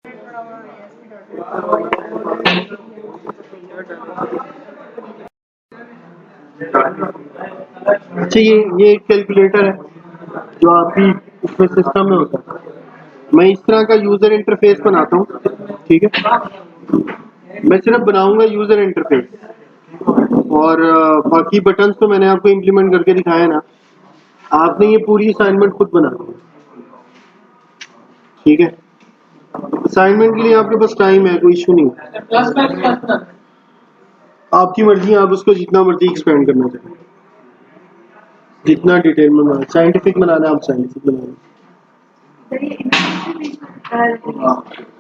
अच्छा, ये एक कैलकुलेटर है जो आपकी इसमें सिस्टम में होता है। मैं इस तरह का यूजर इंटरफेस बनाता हूँ, ठीक है। मैं सिर्फ बनाऊंगा यूजर इंटरफेस, और बाकी बटन्स तो मैंने आपको इम्प्लीमेंट करके दिखाया ना। आपने ये पूरी असाइनमेंट खुद बना, ठीक है। असाइनमेंट के लिए आपके पास टाइम है, कोई इशू नहीं है। आपकी मर्जी है, आप उसको जितना मर्जी एक्सपेंड करना चाहें, जितना डिटेल में बनाना। साइंटिफिक बनाना है, आप साइंटिफिक बनाना।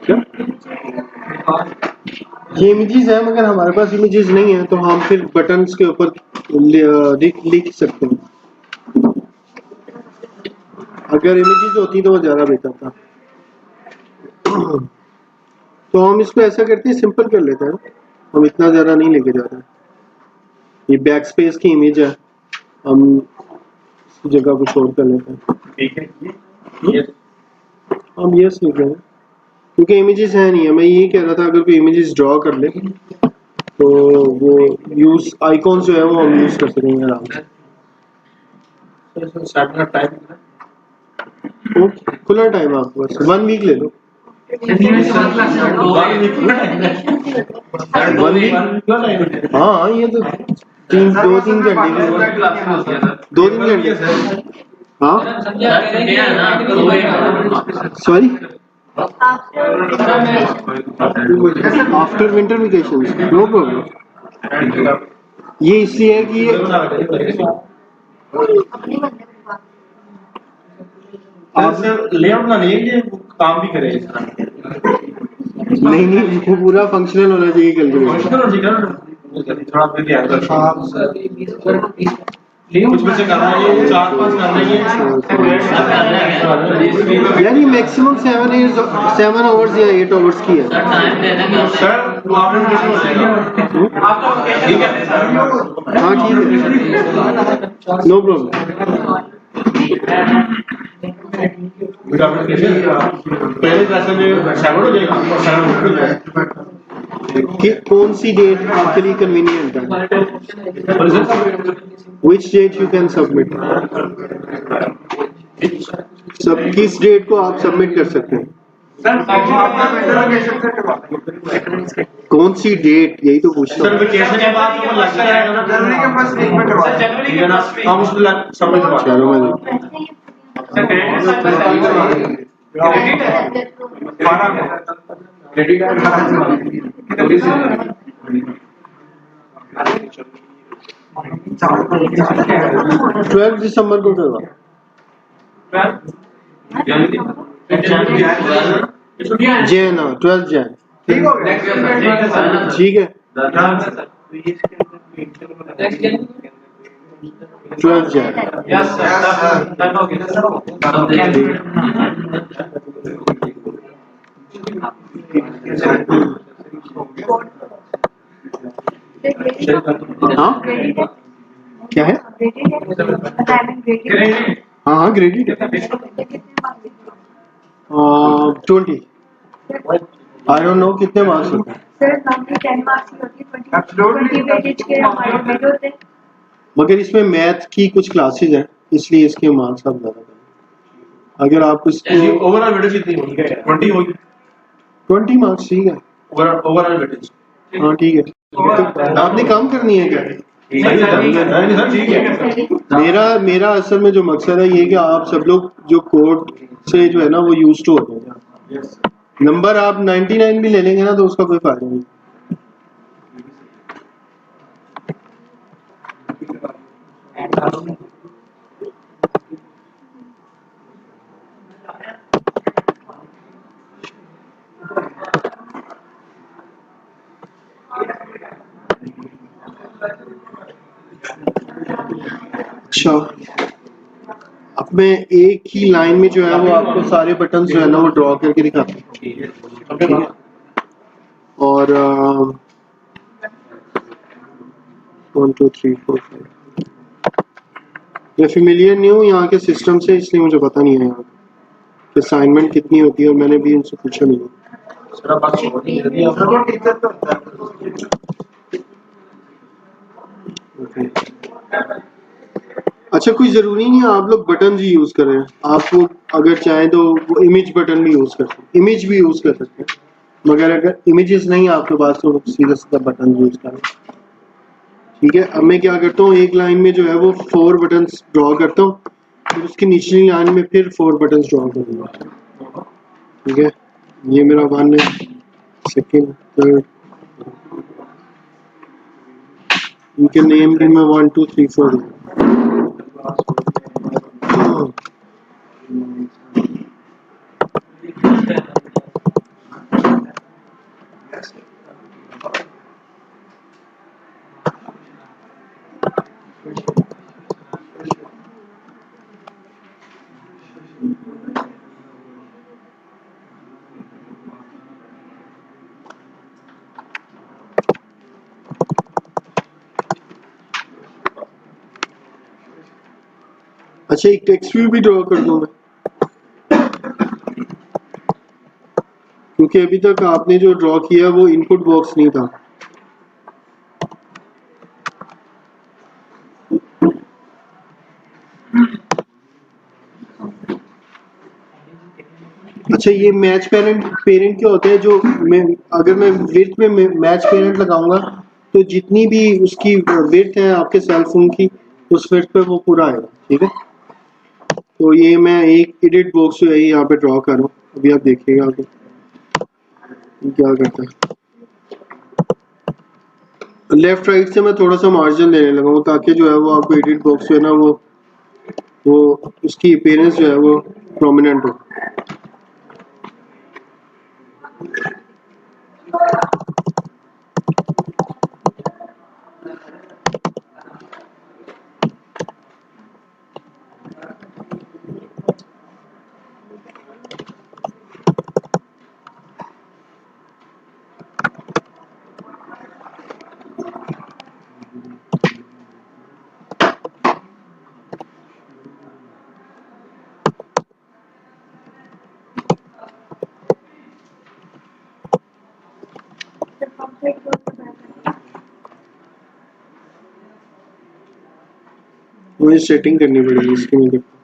क्या ये इमेजेस है, मगर हमारे पास इमेजेस नहीं है, तो हम फिर बटन्स के ऊपर लिख सकते हैं। अगर इमेजेस होती तो वो ज्यादा बेहतर था। तो हम इसको ऐसा करते हैं, सिंपल कर लेते हैं। हम इतना ज्यादा नहीं लेके जा रहे। ये बैक स्पेस की इमेज है, हम इस जगह को छोड़ कर लेते हैं। हम यस लिख रहे हैं क्योंकि इमेजेस है नहीं है। मैं यही कह रहा था, अगर कोई इमेजेस ड्रॉ कर ले तो वो यूज आइकॉन जो है वो हम यूज कर सकेंगे आराम से। खुला टाइम आपको बस 1 वीक ले लो। 1 वीक, हाँ ये तो 2-3 घंटे, 2-3 घंटे। हाँ sorry, after winter vacation, no problem. ये इसलिए है कि आप लेआउट ना नहीं है, काम भी करे। नहीं, वो पूरा फंक्शनल होना चाहिए कैलकुलेटर। कुछ बच्चे करना है, 4-5 करना है। यानी मैक्सिमम 7 आवर्स या 8 आवर्स की है। सर हाँ ठीक है, नो प्रॉब्लम। पहले क्लास में 7 हो जाएगा और 7 हो जाएगा। कौन सी डेट आपके लिए कन्वीनियंट है? Which date you can submit? किस डेट को आप सबमिट कर सकते हैं? कौन सी डेट, यही तो पूछ रहा हूँ। सर वेकेशन के बाद तो लग जाएगा ना, जनवरी के फर्स्ट वीक में करवा देंगे ना, हम उसको सबमिट करवा चलो मैं ट्वेल्थ दिसंबर को करवा, जैन, 12 जैन, ठीक है। 12 जैन, हाँ क्या है? हाँ ग्रेडेड है। 20, आई डोंट नो कितने मार्क्स होते हैं। मगर इसमें मैथ की कुछ क्लासेस हैं, इसलिए इसके मार्क्स आप ज्यादा करें। अगर आप इसको ओवरऑल वेटेज कितनी होगी? 20 होगी। 20 मार्क्स, ठीक है। ओवरऑल वेटेज, हाँ ठीक है। तो आपने काम करनी है क्या? मेरा असल में जो मकसद है ये कि आप सब लोग जो कोड से जो है ना वो यूज टू होते हैं। नंबर आप 99 भी ले लेंगे ना तो उसका कोई फायदा नहीं। अच्छा, अब मैं एक ही लाइन में जो है वो आपको सारे बटन जो है ना वो ड्रॉ करके दिखाता हूँ, और 1 2 3 4 5 मैं फेमिलियर नहीं हूँ यहाँ के सिस्टम से, इसलिए मुझे पता नहीं है यहाँ की असाइनमेंट कितनी होती है, और मैंने भी इनसे पूछा नहीं। सर आप बात छोड़ दीजिए सर वो टीचर तो होता है ओके। अच्छा, कोई जरूरी नहीं है आप लोग बटन ही यूज करें, आपको अगर चाहें तो वो इमेज बटन भी यूज कर सकते हैं, इमेज भी यूज कर सकते हैं, मगर अगर इमेजेस नहीं है आपके पास तो सीधा सीधा बटन यूज करें। ठीक है, अब मैं क्या करता हूँ, एक लाइन में जो है वो 4 बटन्स ड्रॉ करता हूँ, फिर उसकी निचली लाइन में फिर 4 बटन्स ड्रॉ करूँगा। ठीक है, ये मेरा 1 है, सेकेंड, थर्ड, इनके नेम भी मैं 1 2 3 4 अच्छा, एक टेक्स्ट व्यू भी ड्रॉ कर दूँ मैं, क्योंकि अभी तक आपने जो ड्रॉ किया वो इनपुट बॉक्स नहीं था। अच्छा, ये मैच पेरेंट पेरेंट क्या होता है, जो मैं अगर मैं विड्थ में मैच पेरेंट लगाऊंगा तो जितनी भी उसकी विड्थ है आपके सेल फोन की, उस विड्थ पे वो पूरा आएगा। ठीक है, तो ये मैं एक एडिट बॉक्स जो है यहाँ पे ड्रॉ कर रहा हूँ, अभी आप देखिएगा आगे क्या करता है। लेफ्ट राइट से मैं थोड़ा सा मार्जिन देने लगा हूँ ताकि जो है वो आपको एडिट बॉक्स जो है ना वो उसकी अपीयरेंस जो है वो प्रोमिनेंट हो। मुझे सेटिंग करनी पड़ेगी इसकी, मैं देखता हूँ।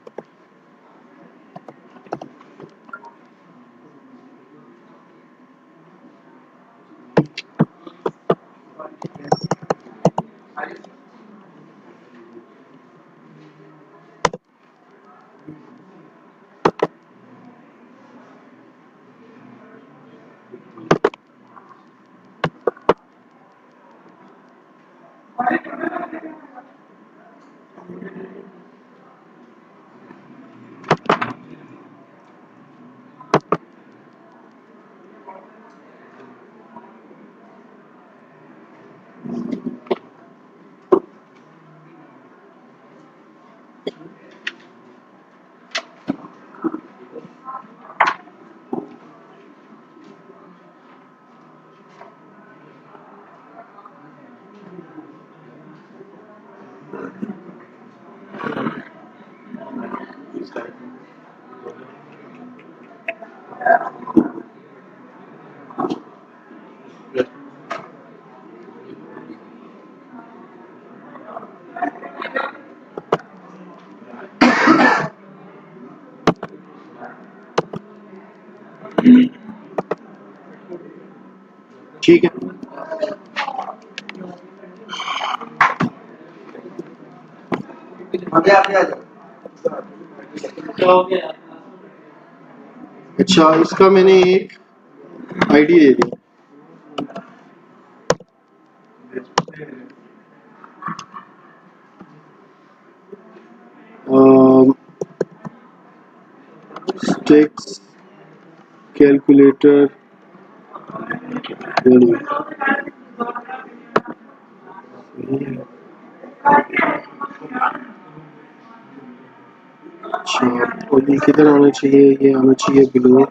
ठीक है, आगे आगे आ जाओ अच्छा इसका मैंने एक आईडी दे दी। Stakes calculator value. अच्छा, और ये किधर आना चाहिए, ये आना चाहिए बिलो।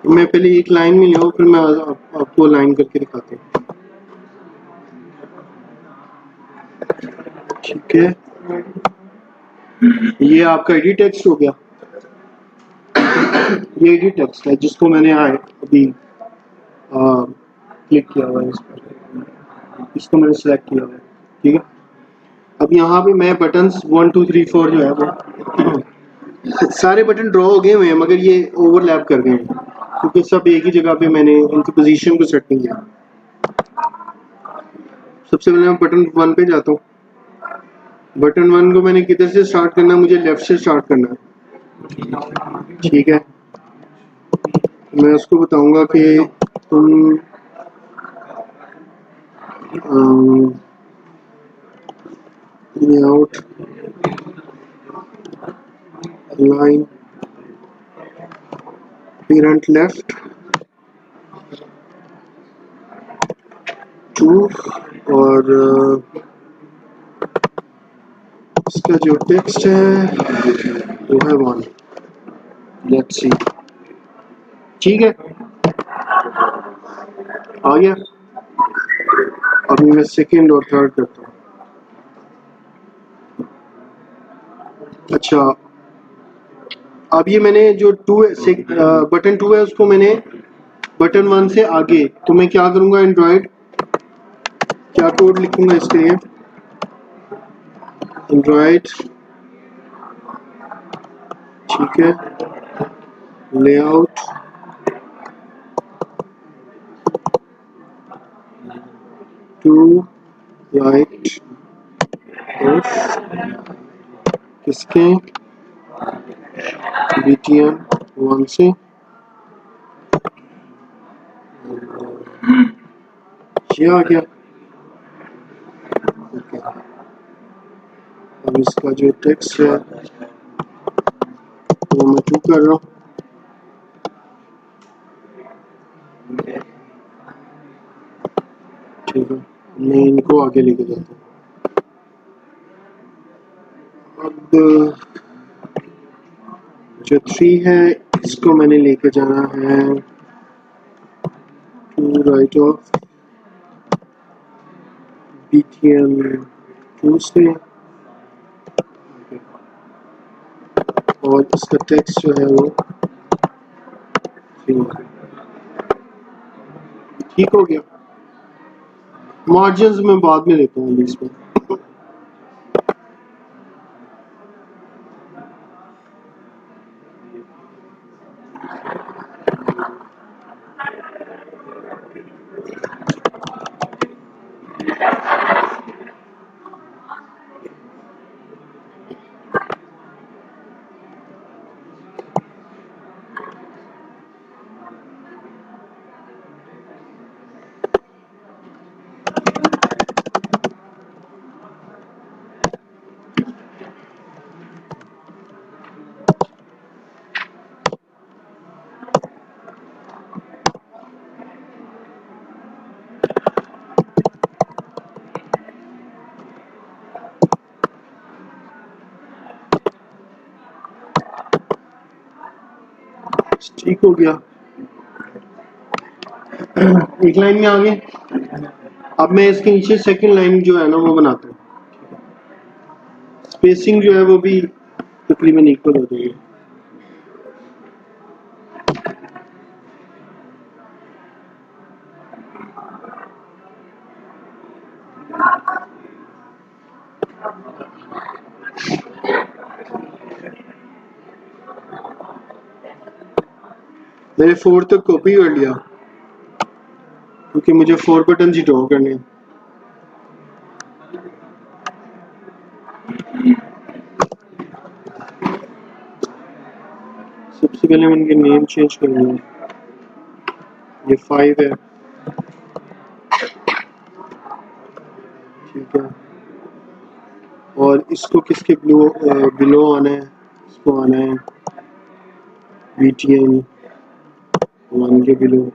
मैं पहले एक लाइन में लिया फिर मैं आपको लाइन करके दिखाता हूँ। ठीक है, ये आपका एडिट टेक्स्ट हो गया। ये एडिट टेक्स्ट है जिसको मैंने अभी क्लिक किया हुआ है इस पर, इसको मैंने सेलेक्ट किया हुआ है। ठीक है, अब यहाँ पे मैं बटन्स 1 2 3 4 जो है वो सारे बटन ड्रॉ हो गए हुए हैं, मगर ये ओवरलैप कर गए हैं क्योंकि सब एक ही जगह पे मैंने इनकी पोजीशन को सेट नहीं किया। सबसे पहले मैं बटन 1 पे जाता हूँ। बटन 1 को मैंने किधर से स्टार्ट करना है, मुझे लेफ्ट से स्टार्ट करना है। ठीक है, मैं उसको बताऊंगा कि तुम लेआउट लाइन पेरेंट लेफ्ट 2 और इसका जो टेक्स्ट है वो है 1। लेट्स सी, ठीक है आ गया। अभी मैं सेकंड और थर्ड करता हूँ। अच्छा, अब ये मैंने जो बटन 2 है उसको मैंने बटन 1 से आगे, तो मैं क्या करूंगा, एंड्रॉइड क्या कोड लिखूंगा इसके लिए, एंड्रॉइड ठीक है, लेआउट टू राइट किसके BTN 1 से ये आ गया। ओके, अब इसका जो टेक्स्ट है वो मैं 2 कर रहा हूँ। ठीक है, मैं इनको आगे लेके जाता हूँ। अब जो 3 है इसको मैंने लेके जाना है टू राइट ऑफ BTN 2 से, और इसका टेक्स्ट जो है वो ठीक हो गया। मार्जिन्स में बाद में देता हूँ इसमें। ठीक हो गया, एक लाइन में आ गए। अब मैं इसके नीचे सेकंड लाइन जो है ना वो बनाता हूँ। स्पेसिंग जो है वो भी तकरीबन इक्वल हो जाएगी। मैंने 4 तक कॉपी कर लिया क्योंकि मुझे 4 बटन ही ड्रॉ करने हैं। सबसे पहले मैं इनके नेम चेंज करूंगा। ये 5 है, ठीक है। और इसको किसके बिलो आना है, इसको आना है BTN 1 के बिलो।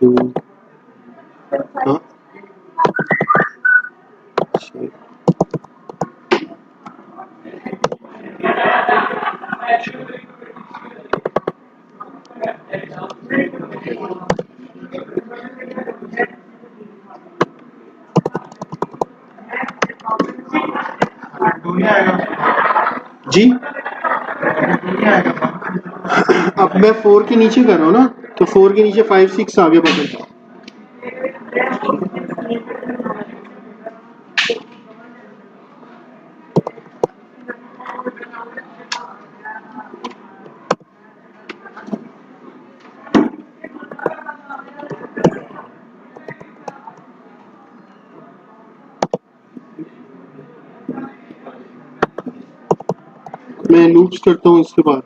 टू हाँ दुनिया आएगा जी। दुनिया आएगा अब मैं 4 के नीचे कर रहा हूँ ना, तो 4 के नीचे 5 6 आगे बटन। मैं लूप्स करता हूँ इसके बाद।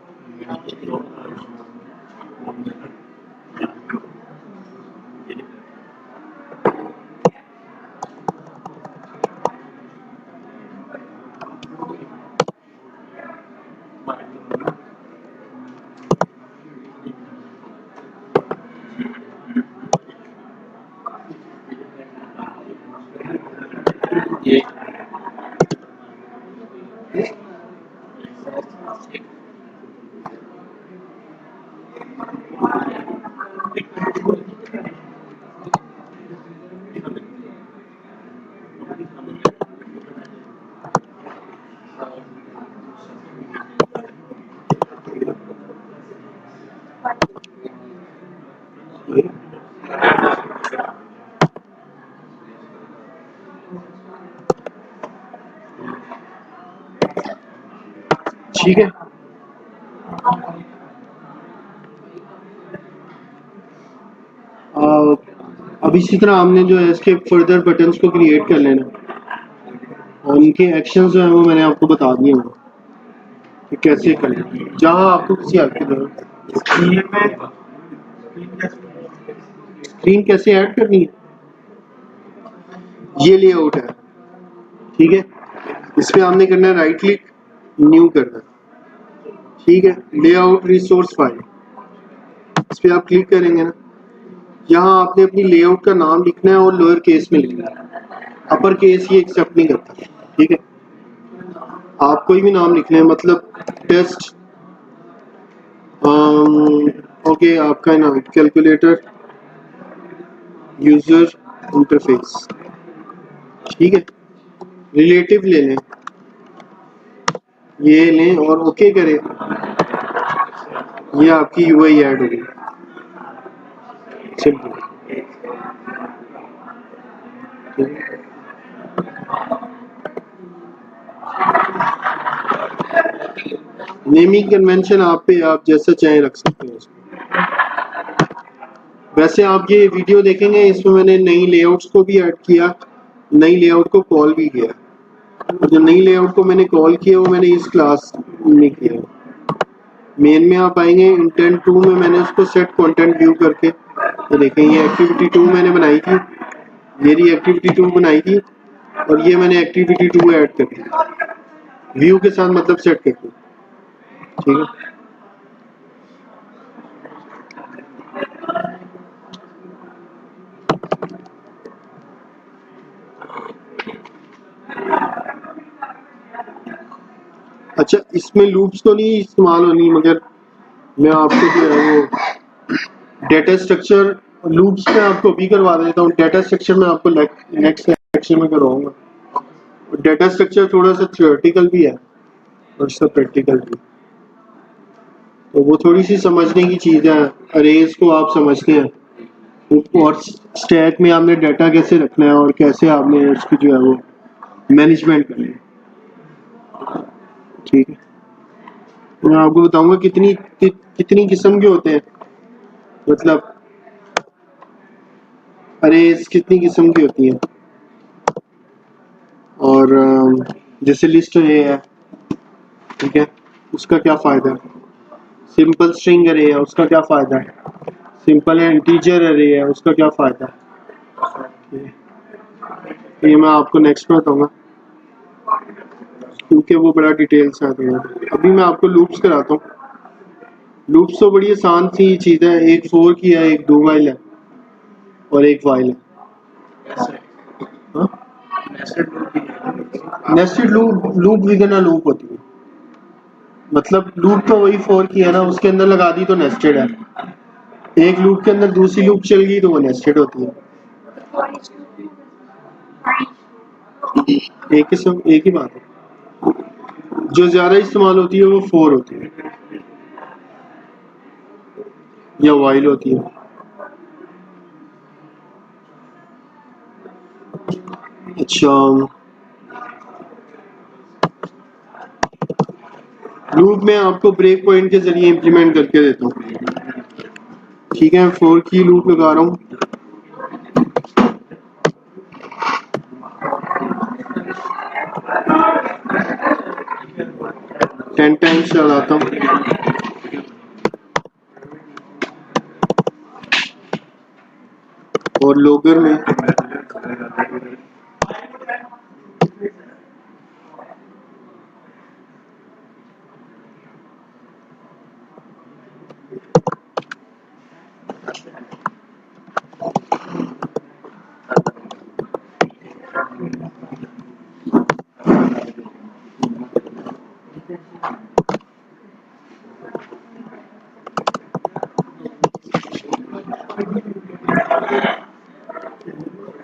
ठीक है, अब इसी तरह हमने जो है इसके फर्दर बटन्स को क्रिएट कर लेना और उनके एक्शंस जो है वो मैंने आपको बता दिए हैं कि कैसे करें, जहां आपको किसी हेल्प की जरूरत है। स्क्रीन कैसे ऐड करनी है, ये लेआउट है, ठीक है। इस पे हमने करना है राइट क्लिक, न्यू करना है, ठीक है। लेआउट रिसोर्स फाइल, इस पे आप क्लिक करेंगे ना, यहाँ आपने अपनी लेआउट का नाम लिखना है और लोअर केस में लिखना है, अपर केस ये एक्सेप्ट नहीं करता, ठीक है। आप कोई भी नाम लिख लें, मतलब टेस्ट ओके आपका नाम कैलकुलेटर यूजर इंटरफेस, ठीक है। रिलेटिव ले लें, ये लें और ओके करें, ये आपकी यूआई ऐड होगी, सिंपल। नेमिंग कन्वेंशन आप पे आप जैसा चाहें रख सकते हैं उसको। वैसे आप ये वीडियो देखेंगे, इसमें मैंने नई लेआउट्स को भी ऐड किया, नई लेआउट को कॉल भी किया। जो नई लेआउट को मैंने कॉल किया वो मैंने इस क्लास में किया। मेन में आप आएंगे, इंटेंट 2 में मैंने उसको सेट कंटेंट व्यू करके, तो देखें ये एक्टिविटी 2 मैंने बनाई थी, मेरी एक्टिविटी 2 बनाई थी और ये मैंने एक्टिविटी 2 ऐड कर दी, व्यू के साथ मतलब सेट करते हैं, ठीक है। अच्छा, इसमें लूप्स तो नहीं इस्तेमाल होनी, मगर मैं आपको जो है वो डेटा स्ट्रक्चर लूप्स में आपको अभी करवा देता हूँ। डेटा स्ट्रक्चर में आपको नेक्स्ट लेक्चर में करवाऊंगा। डेटा स्ट्रक्चर थोड़ा सा थियोरेटिकल भी है और इसका प्रैक्टिकल भी, तो वो थोड़ी सी समझने की चीज़ है। अरेज को आप समझते हैं और स्टैक में आपने डाटा कैसे रखना है और कैसे आपने उसकी जो है वो मैनेजमेंट करनी है, ठीक है। मैं आपको बताऊंगा कितनी किस्म के होते हैं, मतलब अरेज कितनी किस्म की होती हैं। और जैसे लिस्ट अरे है, ठीक है, उसका क्या फ़ायदा है। सिंपल स्ट्रिंग अरे है, उसका क्या फ़ायदा है। सिंपल इंटीजर अरे है, उसका क्या फ़ायदा है। तो ये मैं आपको नेक्स्ट में बताऊंगा, क्योंकि वो बड़ा डिटेल्स है। तो अभी मैं आपको लूप्स कराता हूँ। लूप्स तो बड़ी आसान सी चीज़ है, एक फोर की है, एक दो वाइल है और एक वाइल है। Nested loop with in a loop होती है, मतलब लूप तो वही फोर की है ना, उसके अंदर लगा दी तो नेस्टेड है। एक लूप के अंदर दूसरी लूप चल गई तो वो नेस्टेड होती है। एक किस्म एक ही बात है। जो ज्यादा इस्तेमाल होती है वो फोर होती है या वाइल होती है। अच्छा, लूप में आपको ब्रेक पॉइंट के जरिए इंप्लीमेंट करके देता हूँ, ठीक है। फोर की लूप लगा रहा हूँ, 10 टाइम्स चलाता हूँ और लोगर में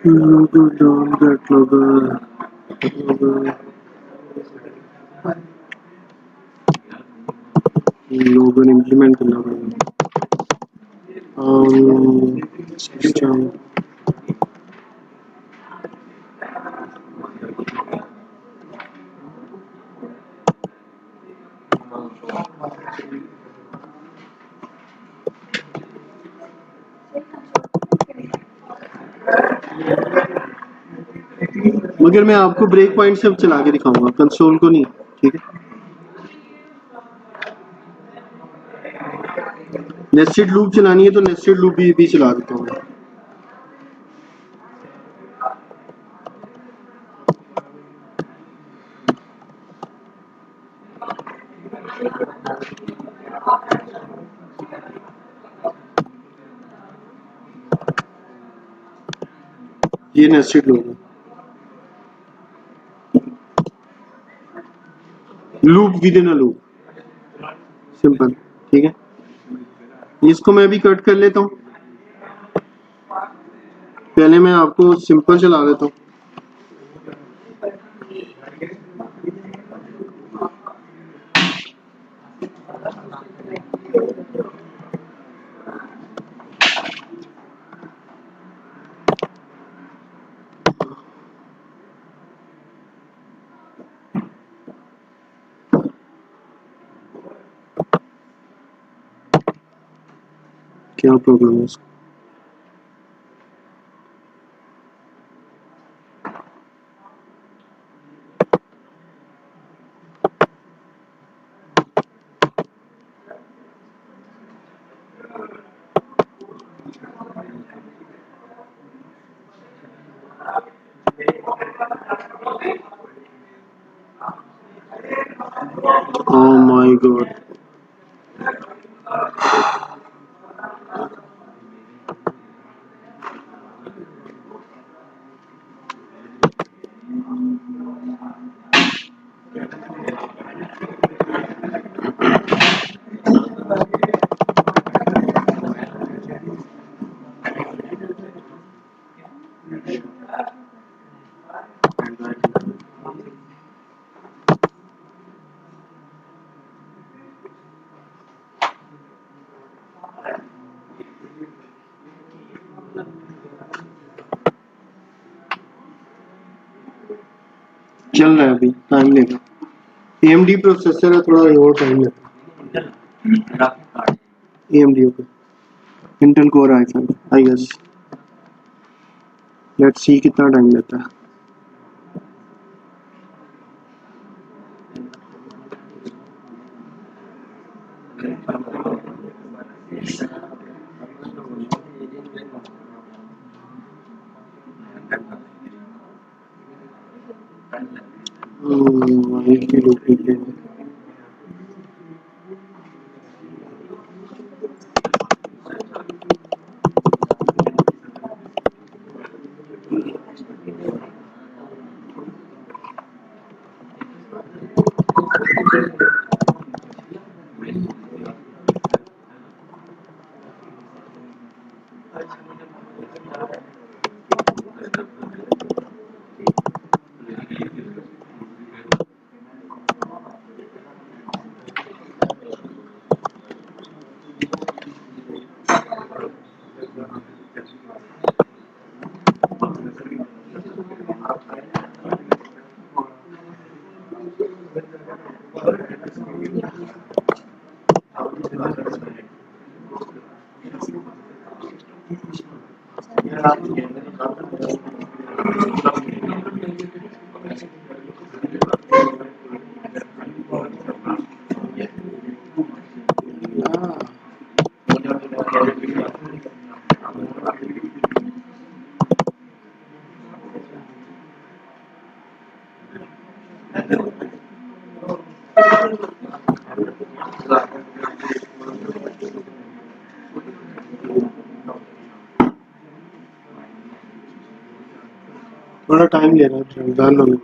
Logar down get Logar implement करना पड़ेगा। सिस्टम मगर मैं आपको ब्रेक पॉइंट से चला के दिखाऊंगा, कंसोल को नहीं, ठीक है। नेस्टेड लूप चलानी है तो नेस्टेड लूप भी चला देता हूँ। ये नेस्टेड लूप है, loop with in a loop, simple, ठीक है। इसको मैं भी कट कर लेता हूँ, पहले मैं आपको सिंपल चला देता हूँ। क्या प्रॉब्लम है इसको। Oh my god. चल रहा है अभी, टाइम लेगा। AMD प्रोसेसर है, थोड़ा और टाइम लगेगा। AMD okay, Intel core i5 I guess. Let's see कितना टाइम लेता है। एक ही लोग देखे हैं। थोड़ा टाइम ले रहा है, डाल लो।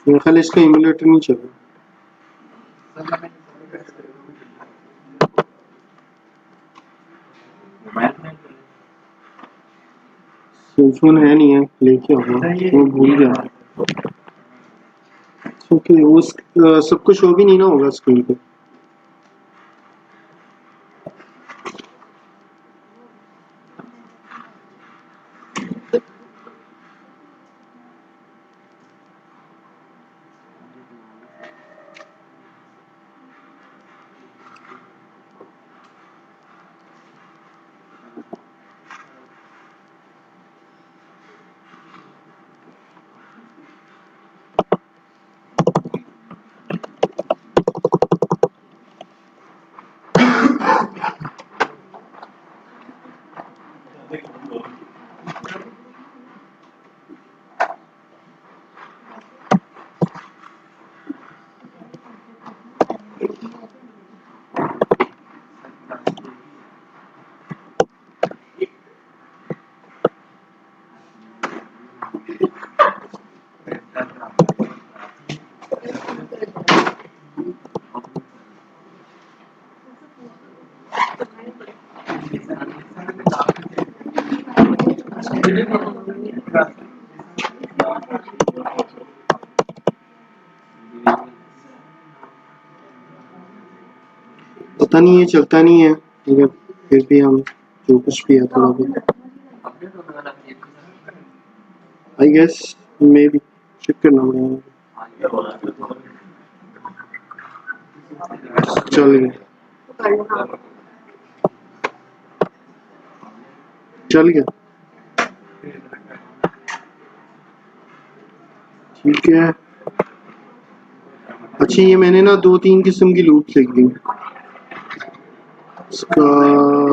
मेरे ख्याल इसका इमुलेटर नहीं चल रहा। सेलफोन है नहीं है, लेके आऊंगा, वो भूल गया। ओके, उस सब कुछ शो भी नहीं ना होगा स्क्रीन पे। पता नहीं, ये चलता नहीं है, मगर फिर भी हम जो कुछ भी है थोड़ा बहुत I guess maybe check करना पड़ेगा। चल गया, चल गया, ठीक है। अच्छा, ये मैंने ना 2-3 किस्म की लूप लिख दी। इसका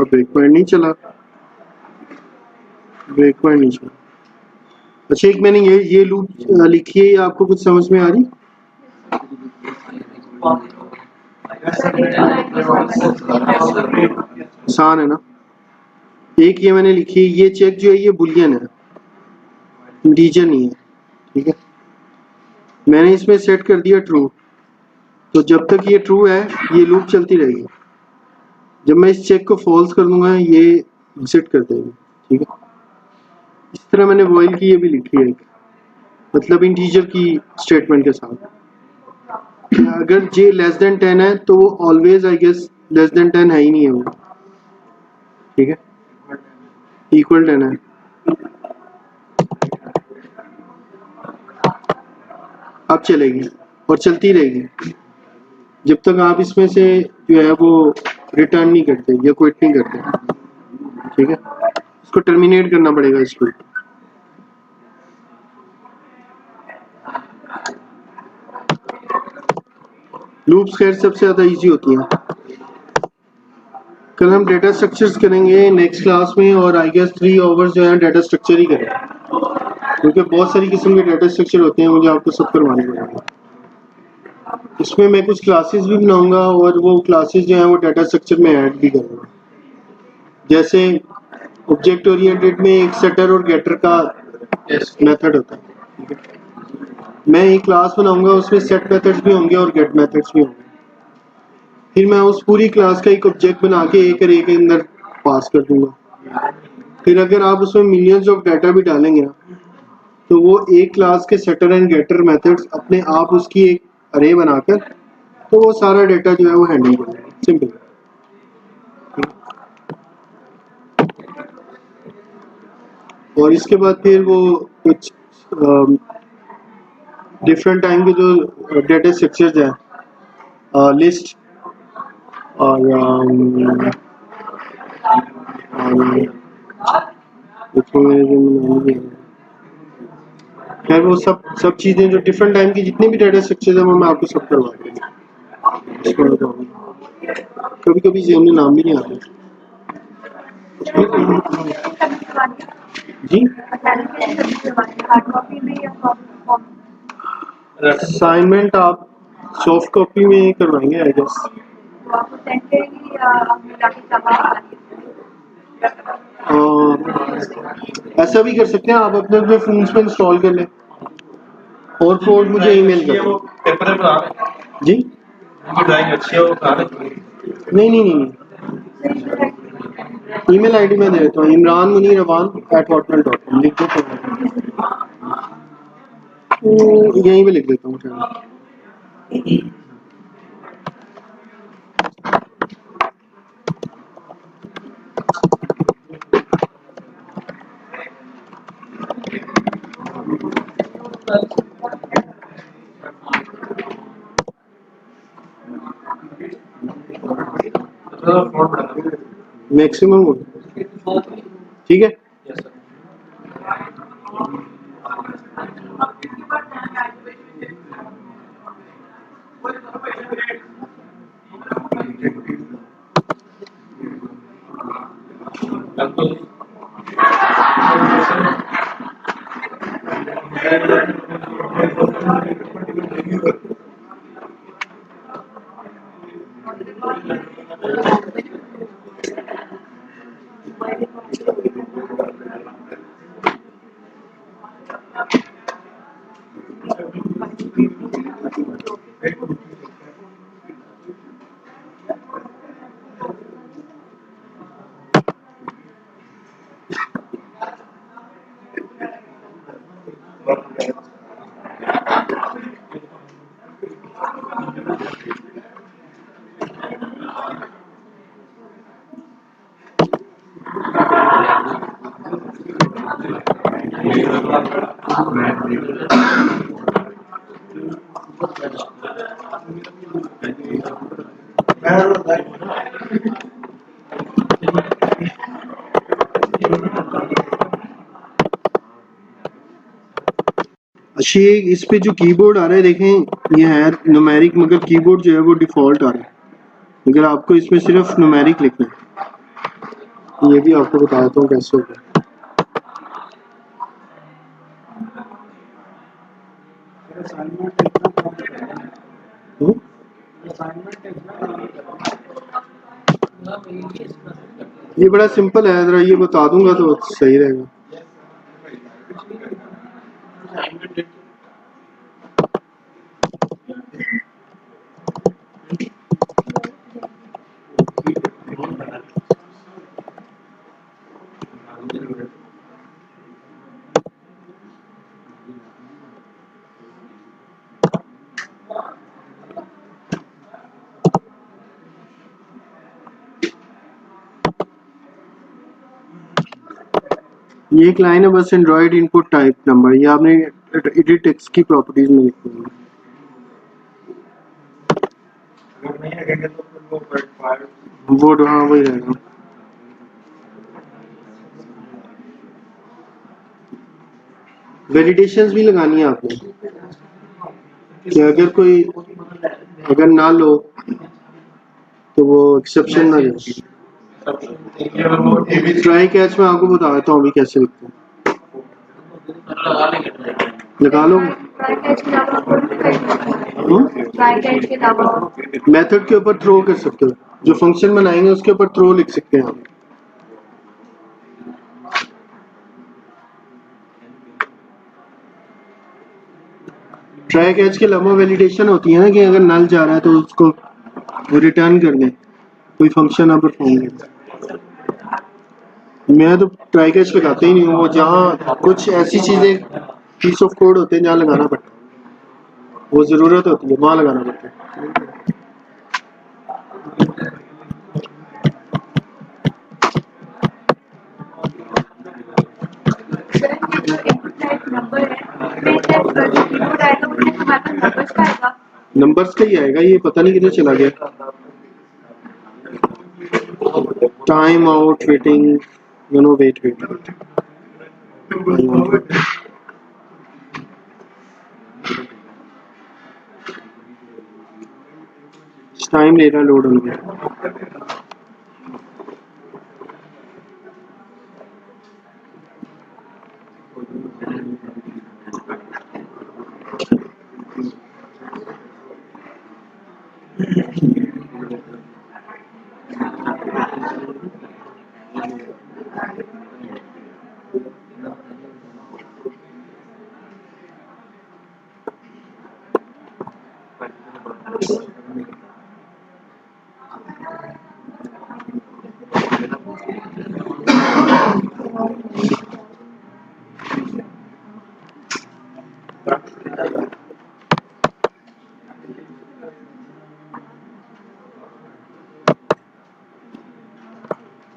ब्रेक पॉइंट नहीं चला, ब्रेक पॉइंट नहीं चला। अच्छा, एक मैंने ये लूप लिखी है, ये आपको कुछ समझ में आ रही? आसान है ना? एक ये मैंने लिखी है, ये चेक जो है ये बुलियन है, इंटीजर नहीं है, ठीक है। मैंने इसमें सेट कर दिया ट्रू, तो जब तक ये ट्रू है ये लूप चलती रहेगी। जब मैं इस चेक को फॉल्स कर दूंगा ये एग्जिट कर देगी, ठीक है। इस तरह मैंने वॉइल की ये भी लिखी है, मतलब इंटीजर की स्टेटमेंट के साथ। अगर j लेस देन 10 है तो वो always I guess less than 10 है ही नहीं है वो, ठीक है, इक्वल 10 है। अब चलेगी और चलती रहेगी जब तक आप इसमें से जो है वो रिटर्न नहीं करते या क्विट नहीं करते, ठीक है। इसको टर्मिनेट करना पड़ेगा इसको। लूप्स खैर सबसे ज्यादा इजी होती हैं। कल हम डेटा स्ट्रक्चर्स करेंगे नेक्स्ट क्लास में, और आई गेस 3 आवर्स जो है डेटा स्ट्रक्चर ही करेंगे, क्योंकि बहुत सारी किस्म के डेटा स्ट्रक्चर होते हैं, मुझे आपको सब करवाने पड़ेंगे। इसमें मैं कुछ क्लासेस भी बनाऊंगा और वो क्लासेस जो हैं वो डेटा स्ट्रक्चर में ऐड भी करूंगा। जैसे ऑब्जेक्ट ओरिएंटेड में एक सेटर और गेटर का मेथड होता है, मैं एक क्लास बनाऊंगा, उसमें सेट मेथड्स भी होंगे और गेट मेथड्स भी होंगे। फिर मैं उस पूरी क्लास का एक ऑब्जेक्ट बना के एक अरे के अंदर पास कर दूंगा। फिर अगर आप उसमें मिलियंस ऑफ डाटा भी डालेंगे ना, तो वो एक क्लास के सेटर एंड गेटर मेथड्स अपने आप उसकी एक अरे बनाकर तो वो सारा डेटा जो है वो हैंडल करेगा। सिंपल। और इसके बाद फिर वो कुछ डिफरेंट टाइम के जो डेटा स्ट्रक्चर्स हैं, लिस्ट और खैर वो सब चीज़ें जो डिफरेंट टाइम की जितनी भी डेटा स्ट्रक्चर्स हैं वो मैं आपको सब करवा दूँगा। कभी कभी जेम में नाम भी नहीं आते जी। असाइनमेंट आप सॉफ्ट कॉपी में करवाएंगे आई गेस। ऐसा भी कर सकते हैं, आप अपने अपने फोन्स पे इंस्टॉल कर लें और कोड मुझे ईमेल कर दें। पेपर पर आ जी ड्राइंग अच्छी है वो बता रहे नहीं, ईमेल आईडी मैं दे देता हूँ, imranmunirawan@hotmail.com लिख दो। यहीं पे लिख देता हूँ शायद। मैक्सिमम ठीक है। अच्छी इस पे जो कीबोर्ड आ रहा है देखें, ये है न्यूमेरिक, मगर कीबोर्ड जो है वो डिफॉल्ट आ रहा है। अगर आपको इसमें सिर्फ न्यूमेरिक लिखना है, ये भी आपको बताता हूँ कैसे होगा। ये बड़ा सिंपल है, जरा ये बता दूंगा तो सही रहेगा। ये एक लाइन है बस, एंड्रॉइड इनपुट टाइप नंबर, ये आपने एडिट टेक्स्ट की प्रॉपर्टीज में लिखनी है। वो हाँ वही रहेगा। वैलिडेशंस भी लगानी है आपने कि अगर ना लो तो वो एक्सेप्शन ना जाए। ट्राई कैच में आपको बता देता हूँ अभी कैसे लिखते हैं, लगा लो। मेथड के ऊपर थ्रो कर सकते हो, जो फंक्शन बनाएंगे उसके ऊपर थ्रो लिख सकते हैं आप। ट्राई कैच के अलावा वैलिडेशन होती है ना कि अगर नल जा रहा है तो उसको वो रिटर्न कर दे, कोई फंक्शन आप परफॉर्म कर। मैं तो ट्राई कैच लगाते ही नहीं हूँ, वो जहाँ कुछ ऐसी चीजें पीस ऑफ कोड होते हैं जहाँ लगाना पड़ता है, वो जरूरत होती है वहाँ लगाना पड़ता है। नंबर है कीबोर्ड आएगा मुझे हमारे पास नंबर्स का आएगा नंबर्स का ही आएगा, ये पता नहीं किधर चला गया। Time out waiting, you know, wait wait time ले रहा लोड होने में।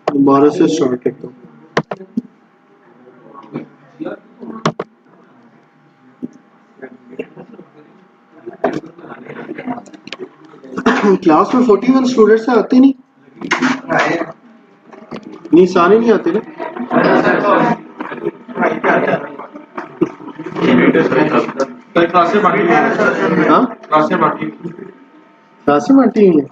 दोबारा से स्टार्ट करता हूँ। क्लास में 41 स्टूडेंट्स आते नहीं, सारे नहीं आते ना। क्लासें बाकी हाँ, क्लासें बाकी क्लासें बांटी हुई हैं।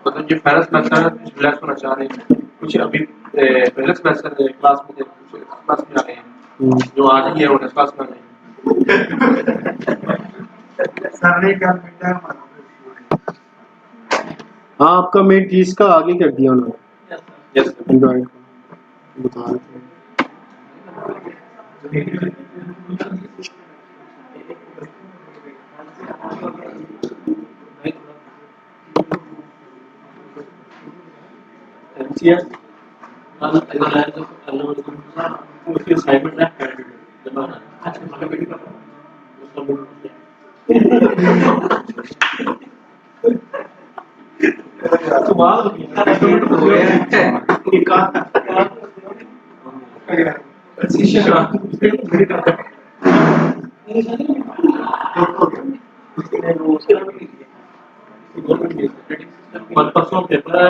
मतलब जो पहला सेमेस्टर है रिलैक्स होना चाह रहे हैं, कुछ अभी पहले सेमेस्टर क्लास में थे, कुछ क्लास में आ गए हैं, जो आज ही है वो क्लास में आ गए हाँ, आपका मेट जीस का आगे कर दिया उन्होंने। यस एंड्रॉइड बता रहे थे। एमसीएस उसकी असाइनमेंट है परसों पेपर है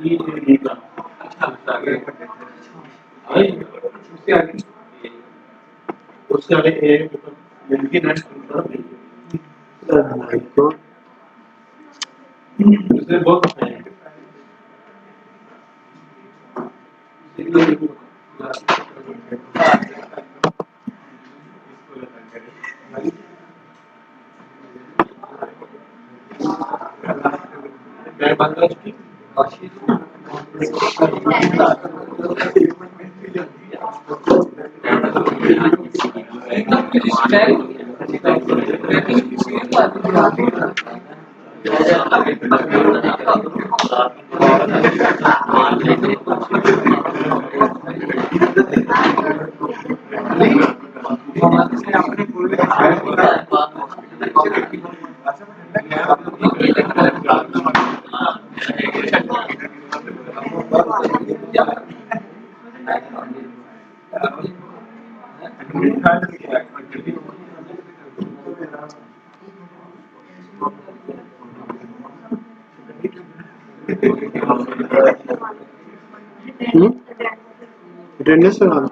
ये का अच्छा लगता है भाई उससे आगे एक मिलके नेक्स्ट उससे बहुत अच्छा है मैं बांग्लादेश की अटेंडेंस लगा दो।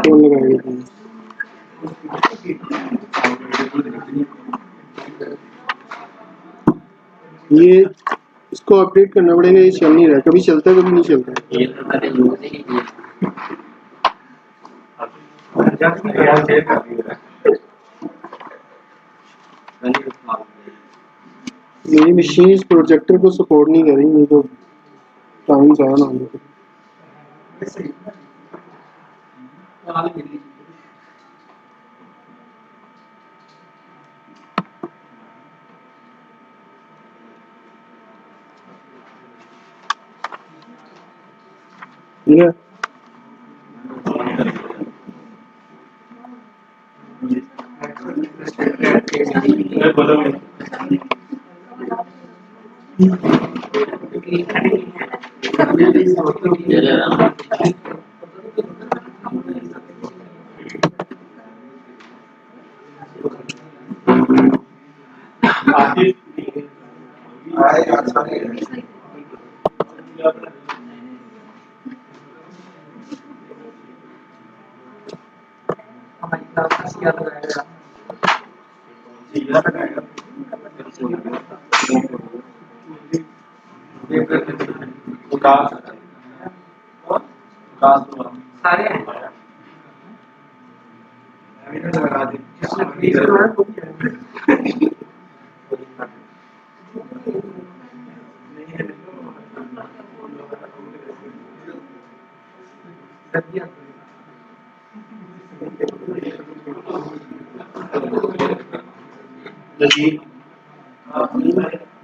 कौन लगाएगा? ये इसको अपडेट करना पड़ेगा, ये चल नहीं रहा, कभी चलता है कभी नहीं चलता मेरी मशीन इस प्रोजेक्टर को सपोर्ट नहीं कर रही, मेरे को टाइम ज़्यादा ना होने ठीक है।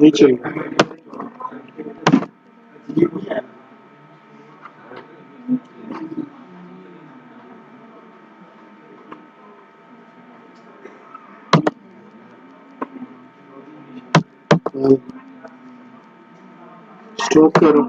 नहीं चाहिए। स्टॉप करो।